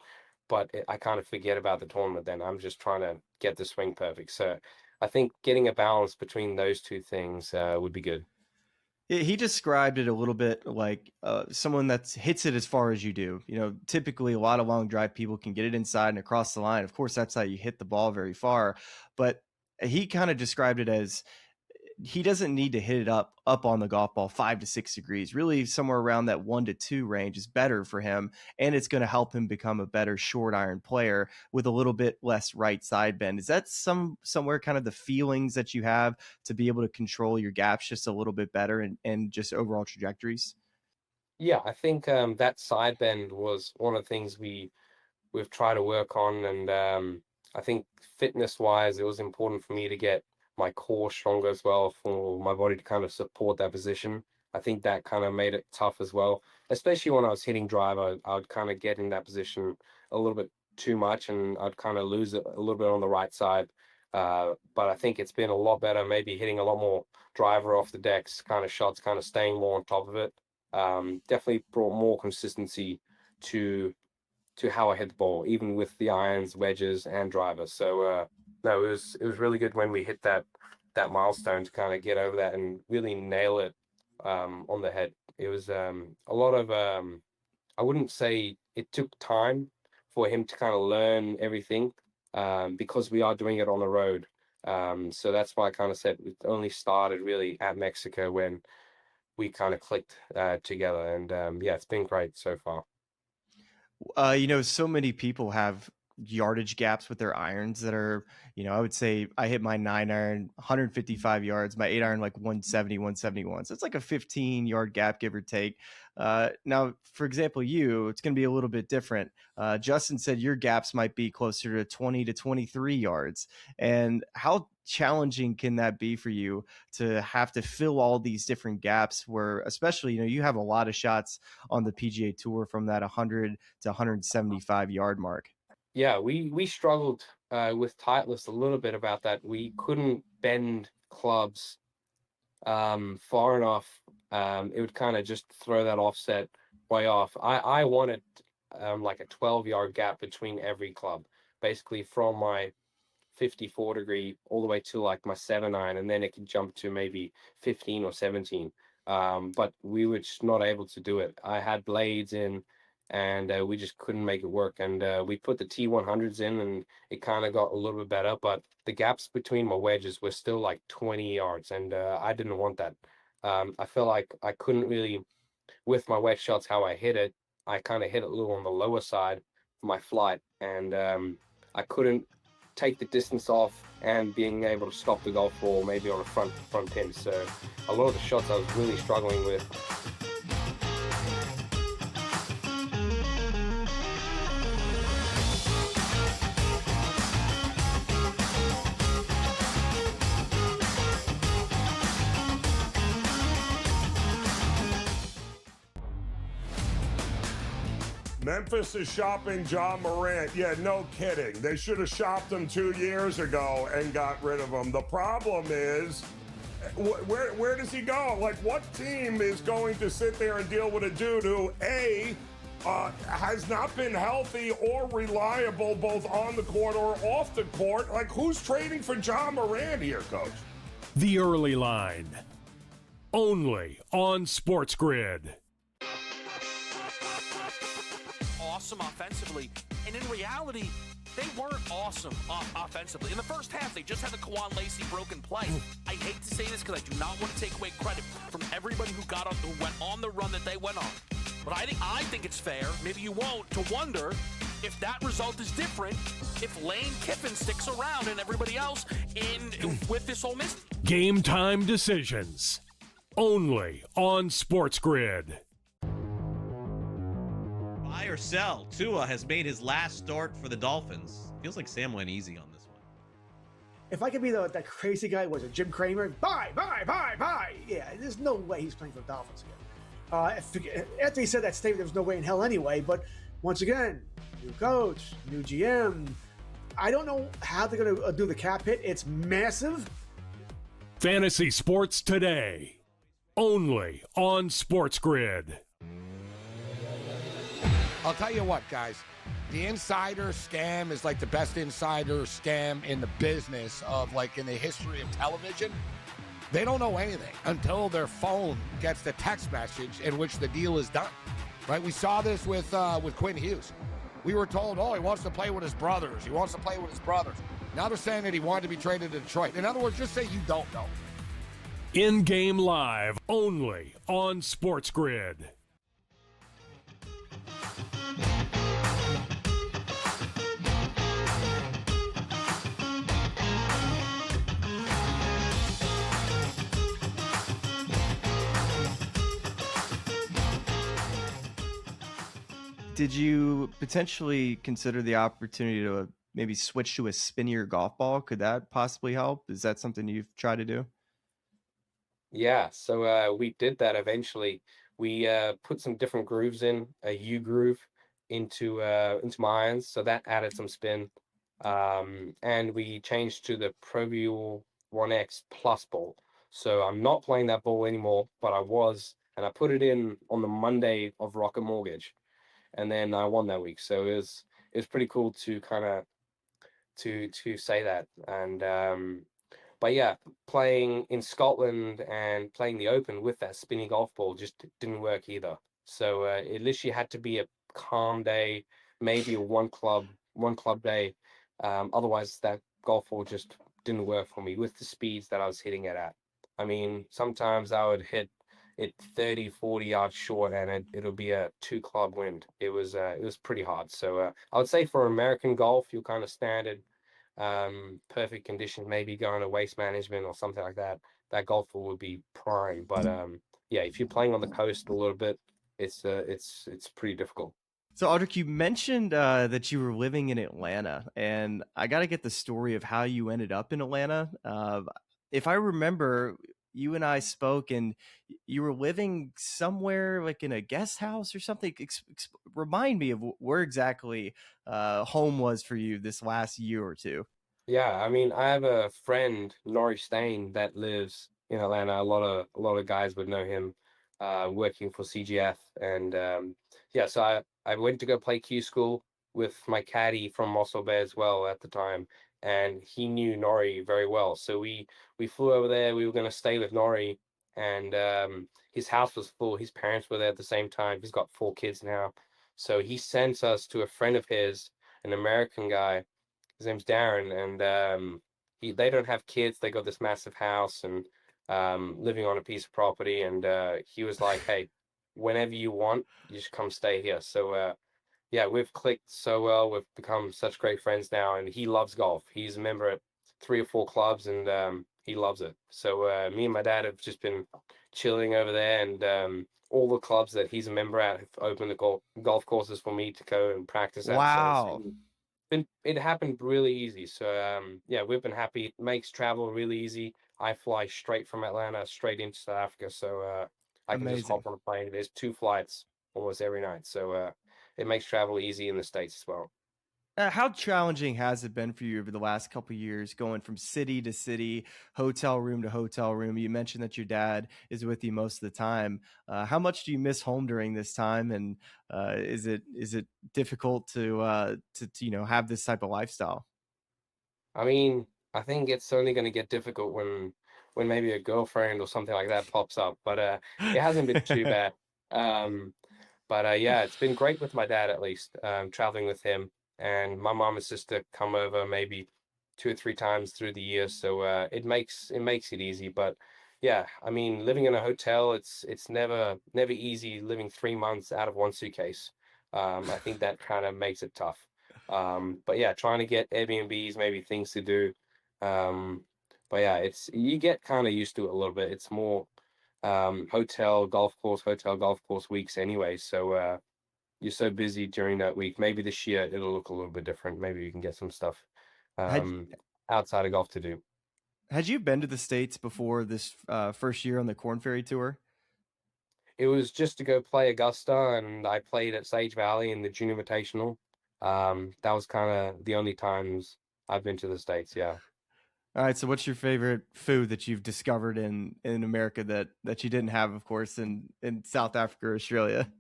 But I kind of forget about the tournament then. I'm just trying to get the swing perfect. So I think getting a balance between those two things would be good. He described it a little bit like someone that hits it as far as you do. You know, typically a lot of long drive people can get it inside and across the line. Of course, that's how you hit the ball very far. But he kind of described it as he doesn't need to hit it up on the golf ball 5 to 6 degrees. Really, somewhere around that 1 to 2 range is better for him, and it's going to help him become a better short iron player with a little bit less right side bend. Is that somewhere kind of the feelings that you have to be able to control your gaps just a little bit better and just overall trajectories? Yeah, I think that side bend was one of the things we've tried to work on, and I think fitness wise, it was important for me to get my core stronger as well, for my body to kind of support that position. I think that kind of made it tough as well, especially when I was hitting drive. I would kind of get in that position a little bit too much, and I'd kind of lose it a little bit on the right side. But I think it's been a lot better, maybe hitting a lot more driver off the decks kind of shots, kind of staying more on top of it. Definitely brought more consistency to how I hit the ball, even with the irons, wedges, and drivers. So no, it was really good when we hit that milestone to kind of get over that and really nail it on the head. It was a lot of I wouldn't say it took time for him to kind of learn everything because we are doing it on the road. So that's why I kind of said it only started really at Mexico when we kind of clicked together, and yeah, it's been great so far. You know, so many people have yardage gaps with their irons that are, you know, I would say I hit my 9-iron 155 yards, my 8-iron like 170, 171. So it's like a 15-yard gap, give or take. Now, for example, it's going to be a little bit different. Justin said your gaps might be closer to 20 to 23 yards. And how challenging can that be for you to have to fill all these different gaps where, especially, you know, you have a lot of shots on the PGA Tour from that 100 to 175 yard mark? Yeah, we struggled with Titleist a little bit about that. We couldn't bend clubs far enough. It would kind of just throw that offset way off. I wanted like a 12-yard gap between every club, basically from my 54 degree all the way to like my 7-iron, and then it could jump to maybe 15 or 17. But we were just not able to do it. I had blades in, and we just couldn't make it work. And we put the T100s in, and it kind of got a little bit better, but the gaps between my wedges were still like 20 yards, and I didn't want that. I felt like I couldn't really, with my wedge shots, how I hit it, I kind of hit it a little on the lower side for my flight, and I couldn't take the distance off and being able to stop the golf ball maybe on a front pin. So a lot of the shots I was really struggling with. Memphis is shopping John Morant. Yeah, no kidding. They should have shopped him 2 years ago and got rid of him. The problem is Where does he go? Like, what team is going to sit there and deal with a dude who, A, has not been healthy or reliable both on the court or off the court? Like, who's trading for John Morant here, Coach? The Early Line. Only on SportsGrid. Awesome offensively, and in reality, they weren't awesome offensively. In the first half, they just had the Kwan Lacey broken play. I hate to say this because I do not want to take away credit from everybody who went on the run that they went on. But I think it's fair, maybe you won't, to wonder if that result is different if Lane Kiffin sticks around and everybody else with this Ole Miss. Game time decisions. Only on SportsGrid. Buy or sell. Tua has made his last start for the Dolphins. Feels like Sam went easy on this one. If I could be that crazy guy, was it Jim Cramer? Buy. Yeah, there's no way he's playing for the Dolphins again. After he said that statement, there was no way in hell anyway. But once again, new coach, new GM. I don't know how they're going to do the cap hit. It's massive. Fantasy Sports Today. Only on SportsGrid. I'll tell you what, guys. The insider scam is like the best insider scam in the business of, like, in the history of television. They don't know anything until their phone gets the text message in which the deal is done, right? We saw this with Quinn Hughes. We were told, he wants to play with his brothers. He wants to play with his brothers. Now they're saying that he wanted to be traded to Detroit. In other words, just say you don't know. In-game live, only on SportsGrid. Did you potentially consider the opportunity to maybe switch to a spinnier golf ball? Could that possibly help? Is that something you've tried to do? Yeah, so we did that eventually. We put some different grooves in, a U groove into my irons, so that added some spin. And we changed to the ProView 1X Plus ball. So I'm not playing that ball anymore, but I was, and I put it in on the Monday of Rocket Mortgage, and then I won that week. So it was pretty cool to kind of to say that. And but yeah, playing in Scotland and playing the Open with that spinny golf ball just didn't work either. So it literally had to be a calm day, maybe a one club day. Otherwise, that golf ball just didn't work for me with the speeds that I was hitting it at. I mean, sometimes I would hit it 30, 40 yards short, and it'll be a 2-club wind. It was pretty hard. So I would say for American golf, you're kind of standard. Perfect conditions, maybe going to Waste Management or something like that. That golfer would be prime. But yeah, if you're playing on the coast a little bit, it's pretty difficult. So, Aldrich, you mentioned that you were living in Atlanta, and I got to get the story of how you ended up in Atlanta. If I remember, you and I spoke, and you were living somewhere like in a guest house or something. Remind me of where exactly home was for you this last year or two. Yeah, I mean, I have a friend, Norrie Stain, that lives in Atlanta. A lot of guys would know him, working for CGF, and yeah, so I went to go play Q school with my caddy from Mossel Bay as well at the time, and he knew Norrie very well. So we flew over there. We were going to stay with Norrie, and his house was full. His parents were there at the same time. He's got 4 kids now. So he sent us to a friend of his, an American guy. His name's Darren, and they don't have kids. They got this massive house and living on a piece of property. And he was like, hey, whenever you want, you just come stay here. So yeah, we've clicked so well. We've become such great friends now, and he loves golf. He's a member at 3 or 4 clubs, and he loves it. So me and my dad have just been chilling over there, and all the clubs that he's a member at have opened the golf courses for me to go and practice at. Wow. So it happened really easy. So yeah, we've been happy. It makes travel really easy. I fly straight from Atlanta straight into South Africa, so I can just hop on a plane. There's 2 flights almost every night, so it makes travel easy in the States as well. How challenging has it been for you over the last couple of years, going from city to city, hotel room to hotel room? You mentioned that your dad is with you most of the time. How much do you miss home during this time? And is it difficult to have this type of lifestyle? I mean, I think it's only going to get difficult when maybe a girlfriend or something like that pops up, but it hasn't been too bad. Um, but yeah, it's been great with my dad at least, traveling with him, and my mom and sister come over maybe 2 or 3 times through the year, so it makes it easy. But yeah, I mean, living in a hotel, it's never easy living 3 months out of one suitcase. I think that kind of makes it tough. But yeah, trying to get Airbnbs, maybe things to do. Um, but yeah, it's you get kind of used to it a little bit. It's more hotel, golf course weeks anyway. So you're so busy during that week. Maybe this year it'll look a little bit different. Maybe you can get some stuff Had um, outside of golf to do. had you been to the States before this first year on the Corn Ferry Tour? It was just to go play Augusta, and I played at Sage Valley in the June Invitational. That was kind of the only times I've been to the States. Yeah. All right, so what's your favorite food that you've discovered in America that you didn't have, of course, in South Africa or Australia?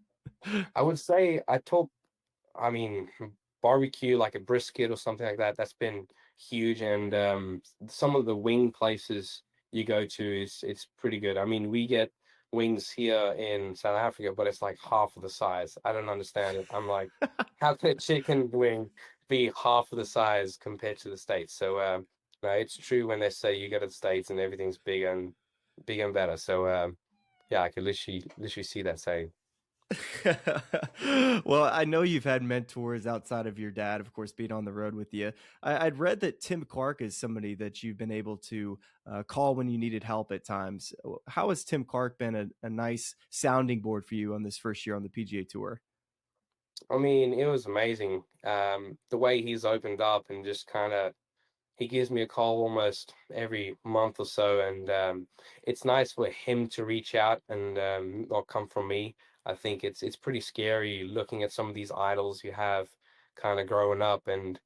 I would say I mean, barbecue, like a brisket or something like that, that's been huge. And some of the wing places you go to it's pretty good. I mean, we get wings here in South Africa, but it's like half of the size. I don't understand it. I'm like, how can a chicken wing be half of the size compared to the States? So no, it's true when they say you go to the States and everything's bigger and better. So yeah, I could literally see that saying. Well, I know you've had mentors outside of your dad, of course, being on the road with you. I'd read that Tim Clark is somebody that you've been able to call when you needed help at times. How has Tim Clark been a nice sounding board for you on this first year on the PGA Tour? I mean, it was amazing. The way he's opened up and just kind of he gives me a call almost every month or so, and it's nice for him to reach out and not come from me. I think it's pretty scary looking at some of these idols you have kind of growing up, and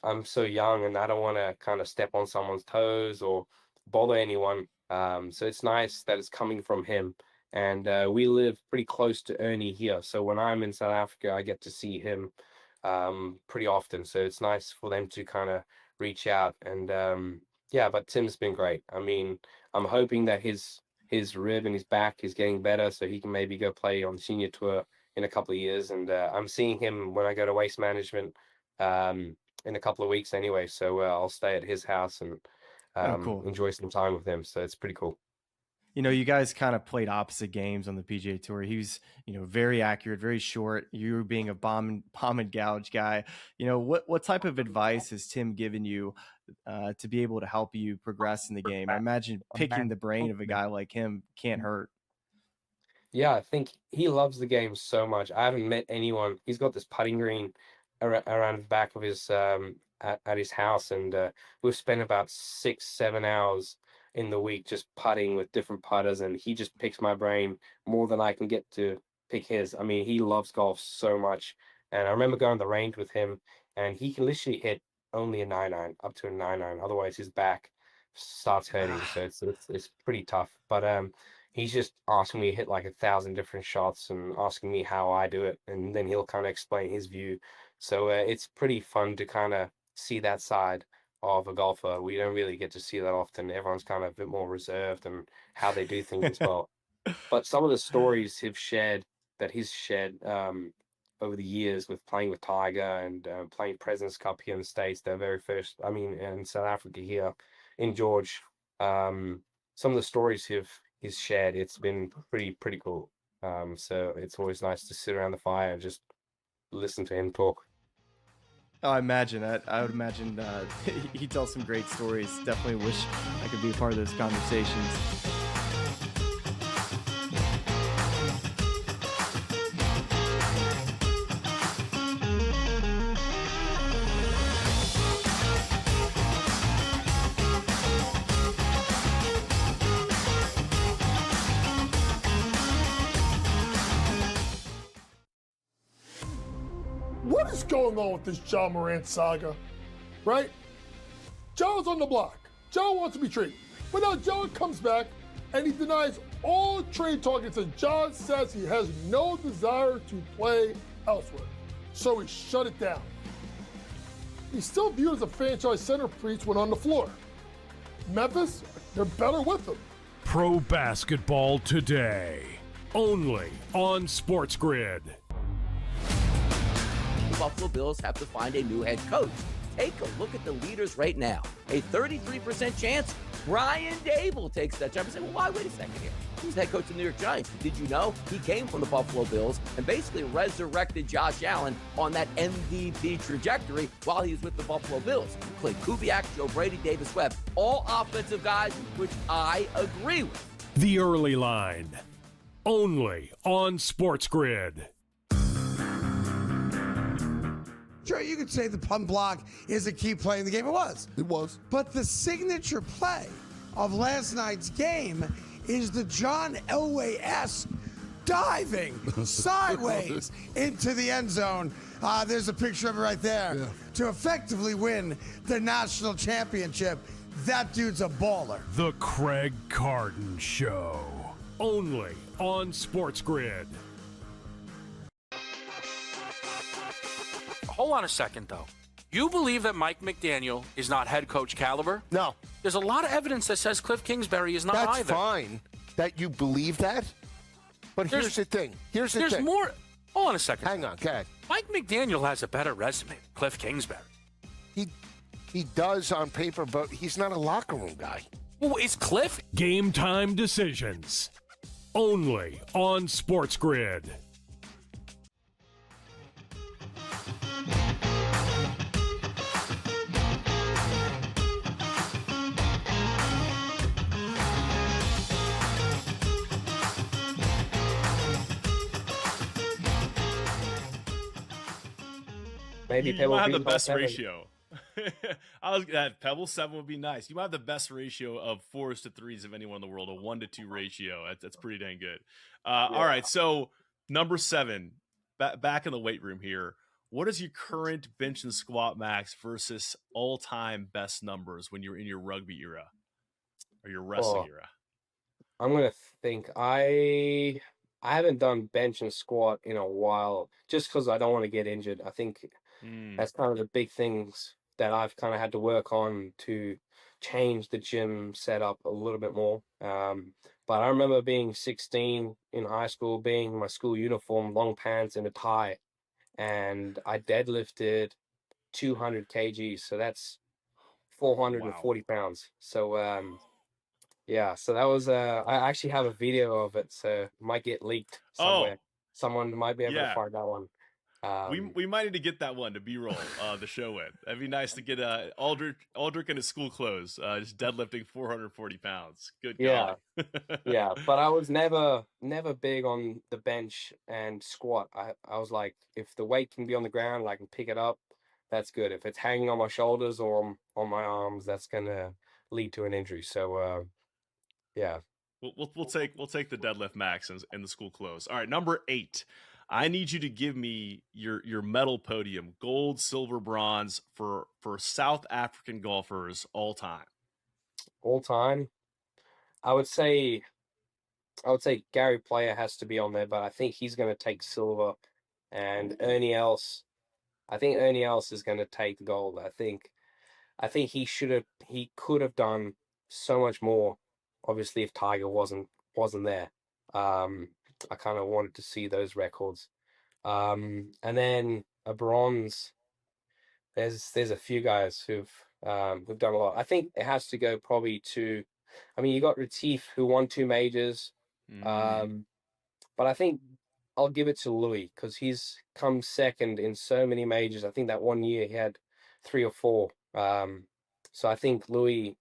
I'm so young and I don't want to kind of step on someone's toes or bother anyone. So it's nice that it's coming from him. And we live pretty close to Ernie here. So when I'm in South Africa, I get to see him pretty often. So it's nice for them to kind of reach out. And yeah, but Tim's been great. I mean, I'm hoping that his rib and his back is getting better so he can maybe go play on the senior tour in a couple of years. And I'm seeing him when I go to Waste Management in a couple of weeks anyway. So I'll stay at his house and Oh, cool. enjoy some time with him. So it's pretty cool. You know, you guys kind of played opposite games on the PGA Tour. He was, very accurate, very short. You being a bomb and gouge guy. What type of advice has Tim given you to be able to help you progress in the game? I imagine picking the brain of a guy like him can't hurt. Yeah, I think he loves the game so much. I haven't met anyone. He's got this putting green around the back of his at his house, and we've spent about 6-7 hours in the week just putting with different putters, and he just picks my brain more than I can get to pick his. I mean, he loves golf so much, and I remember going to the range with him, and he can literally hit only a 9-iron, up to a 9-iron. Otherwise, his back starts hurting, so it's pretty tough. But he's just asking me to hit like 1,000 different shots and asking me how I do it, and then he'll kind of explain his view. So it's pretty fun to kind of see that side of a golfer. We don't really get to see that often. Everyone's kind of a bit more reserved and how they do things as well. But some of the stories he's shared over the years with playing with Tiger and playing President's Cup here in the States, their very first, I mean, in South Africa here in George, some of the stories he's shared, it's been pretty cool. So it's always nice to sit around the fire and just listen to him talk. Oh, I imagine that. I would imagine he tells some great stories. Definitely wish I could be a part of those conversations. What is going on with this John Morant saga? Right? Joe's on the block. Joe wants to be traded. But now Joe comes back and he denies all trade talks, and John says he has no desire to play elsewhere. So he shut it down. He's still viewed as a franchise centerpiece when on the floor. Memphis, they're better with him. Pro Basketball Today, only on SportsGrid. The Buffalo Bills have to find a new head coach. Take a look at the leaders right now. A 33% chance Brian Dable takes that job. You say, well, why? Wait a second here. He's head coach of the New York Giants. Did you know he came from the Buffalo Bills and basically resurrected Josh Allen on that MVP trajectory while he was with the Buffalo Bills? Clay Kubiak, Joe Brady, Davis Webb, all offensive guys, which I agree with. The Early Line, only on SportsGrid. Sure, you could say the punt block is a key play in the game. It was. It was. But the signature play of last night's game is the John Elway-esque diving sideways into the end zone. There's a picture of it right there. To effectively win the national championship. That dude's a baller. The Craig Carton Show, only on SportsGrid. Hold on a second, though. You believe that Mike McDaniel is not head coach caliber? No. There's a lot of evidence that says Cliff Kingsbury is not That's either. fine that you believe that. But here's the thing. There's more. Hold on a second. Hang on, go ahead. Mike McDaniel has a better resume than Cliff Kingsbury. He does on paper, but he's not a locker room guy. Well, is Cliff? Game time decisions, only on SportsGrid. Maybe you Pebble might have the Beach best 7. ratio. That Pebble 7 would be nice. You might have the best ratio of 4s to 3s of anyone in the world, a 1 to 2 ratio. That's pretty dang good. All right, so number 7, back in the weight room here. What is your current bench and squat max versus all-time best numbers when you're in your rugby era or your wrestling era? I'm gonna think. I haven't done bench and squat in a while, just because I don't want to get injured. I think that's kind of the big things that I've kind of had to work on to change the gym setup a little bit more. But I remember being 16 in high school, being in my school uniform, long pants and a tie, and I deadlifted 200 kgs. So that's 440 pounds. So yeah, so that was I actually have a video of it, so it might get leaked somewhere. Someone might be able to find that one. We might need to get that one to B-roll the show with. That'd be nice to get Aldrich in his school clothes, just deadlifting 440 pounds. Good God. Yeah, but I was never big on the bench and squat. I was like, if the weight can be on the ground, I can pick it up, that's good. If it's hanging on my shoulders or on my arms, that's gonna lead to an injury. So yeah. We'll take the deadlift max and the school clothes. All right, number 8. I need you to give me your medal podium, gold, silver, bronze for South African golfers all time. All time, I would say Gary Player has to be on there, but I think he's going to take silver, and Ernie Els. I think Ernie Els is going to take gold. I think he could have done so much more. Obviously, if Tiger wasn't there. I kind of wanted to see those records. And then a bronze, there's a few guys who've done a lot. I think it has to go probably to, you got Retief who won 2 majors. But I think I'll give it to Louis because he's come second in so many majors. I think that one year he had 3 or 4. So I think Louis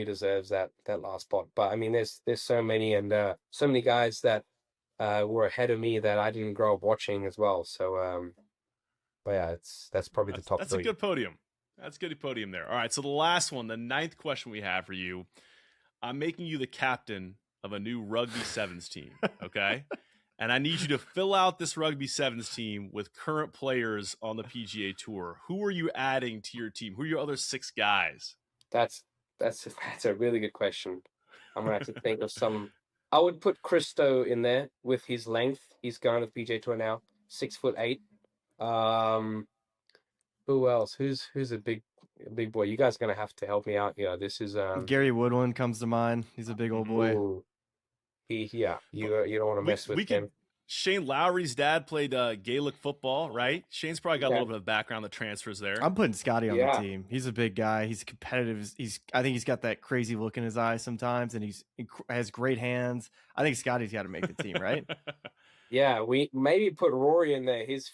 deserves that last spot. But there's so many, and so many guys that were ahead of me that I didn't grow up watching as well. So, but yeah, that's probably the top 3. That's a good podium. That's a good podium there. All right, so the last one, the 9th question we have for you. I'm making you the captain of a new rugby sevens team, okay? and I need you to fill out this Rugby Sevens team with current players on the PGA Tour. Who are you adding to your team? Who are your other 6 guys? That's a really good question. I'm gonna have to think of some. I would put Christo in there with his length. He's going to the PGA Tour now, 6'8". Who else? Who's a big boy? You guys are gonna have to help me out here. This is Gary Woodland comes to mind. He's a big old boy. Ooh. You don't want to mess with him. Shane Lowry's dad played Gaelic football, right? Shane's probably got a little bit of background that transfers there. I'm putting Scotty on the team. He's a big guy. He's competitive. I think he's got that crazy look in his eyes sometimes, and has great hands. I think Scotty's got to make the team, right? Yeah, we maybe put Rory in there. He's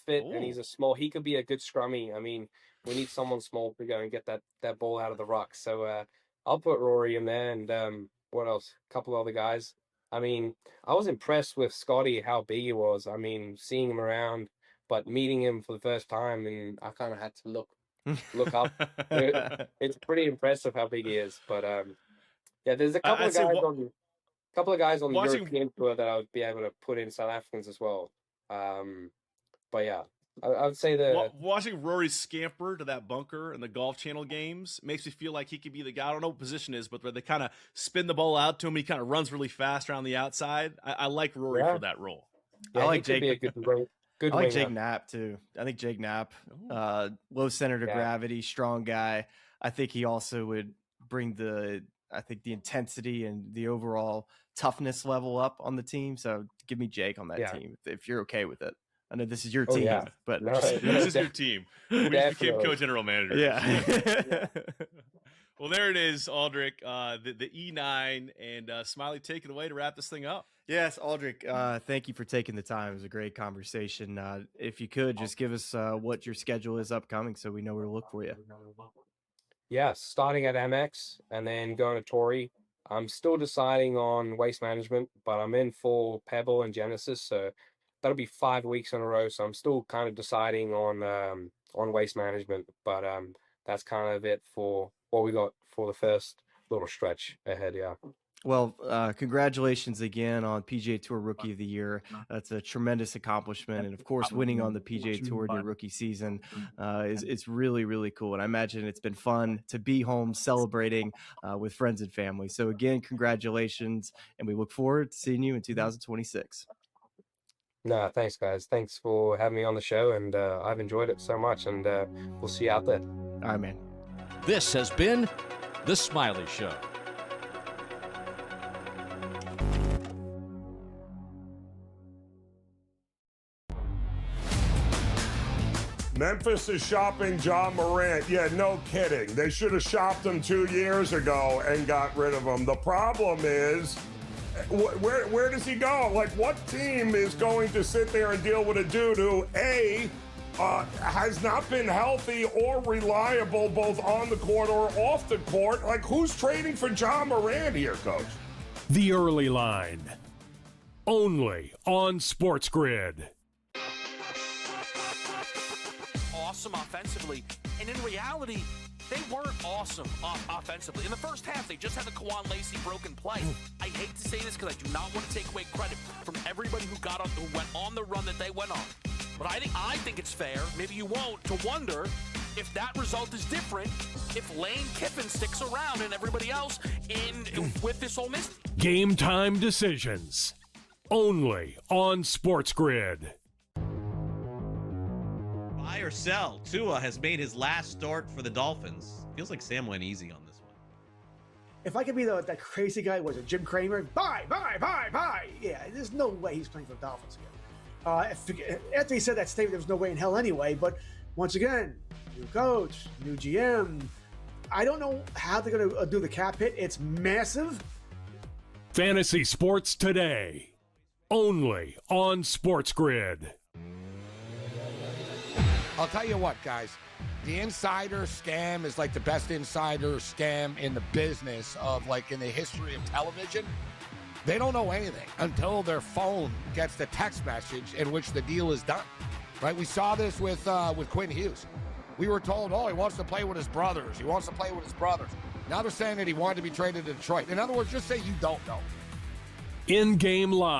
fit and he's a small. He could be a good scrummy. I mean, we need someone small to go and get that ball out of the ruck. So I'll put Rory in there, and what else? A couple other guys. I mean, I was impressed with Scotty, how big he was. I mean, seeing him around, but meeting him for the first time, and I kind of had to look up. It's pretty impressive how big he is. But yeah, there's a couple of guys on the European tour that I would be able to put in South Africans as well. But yeah, I would say watching Rory scamper to that bunker in the Golf Channel games makes me feel like he could be the guy. I don't know what position is, but where they kind of spin the ball out to him, he kind of runs really fast around the outside. I like Rory for that role. Yeah, I like Jake. Be a good I like Jake Knapp too. I think Jake Knapp, low center to gravity, strong guy. I think he also would bring the intensity and the overall toughness level up on the team. So give me Jake on that team if you're okay with it. I know this is your team, but this is your team. We just became co-general manager. Yeah. Well, there it is, Aldrich. The E9 and Smylie, take it away to wrap this thing up. Yes, Aldrich. Thank you for taking the time. It was a great conversation. If you could just give us what your schedule is upcoming, so we know where to look for you. Yeah, starting at MX and then going to Torrey. I'm still deciding on Waste Management, but I'm in for Pebble and Genesis, so that'll be 5 weeks in a row. So I'm still kind of deciding on Waste Management, but that's kind of it for what we got for the first little stretch ahead. Yeah. Well, congratulations again on PGA Tour Rookie of the Year. That's a tremendous accomplishment. And of course, winning on the PGA Tour in your rookie season is really, really cool. And I imagine it's been fun to be home celebrating with friends and family. So again, congratulations. And we look forward to seeing you in 2026. No, thanks, guys. Thanks for having me on the show. And I've enjoyed it so much. And we'll see you out there. All right, man. This has been The Smylie Show. Memphis is shopping John Morant. Yeah, no kidding. They should have shopped him 2 years ago and got rid of him. The problem is, where does he go? Like, what team is going to sit there and deal with a dude who, A, has not been healthy or reliable both on the court or off the court? Like, who's trading for John Morant here, Coach? The Early Line. Only on SportsGrid. Awesome offensively, and in reality, they weren't awesome offensively. In the first half, they just had the Kawan Lacey broken play. I hate to say this because I do not want to take away credit from everybody who went on the run that they went on. But I think it's fair, maybe you won't, to wonder if that result is different if Lane Kiffin sticks around and everybody else with this Ole Miss. Game time decisions. Only on SportsGrid. Buy or sell. Tua has made his last start for the Dolphins. Feels like Sam went easy on this one. If I could be that crazy guy, was it Jim Cramer? Buy. Yeah, there's no way he's playing for the Dolphins again. After he said that statement, there was no way in hell anyway. But once again, new coach, new GM. I don't know how they're going to do the cap hit. It's massive. Fantasy Sports Today. Only on SportsGrid. I'll tell you what, guys. The insider scam is like the best insider scam in the business of, like, in the history of television. They don't know anything until their phone gets the text message in which the deal is done, right? We saw this with Quinn Hughes. We were told, he wants to play with his brothers. Now they're saying that he wanted to be traded to Detroit. In other words, just say you don't know. In-game live.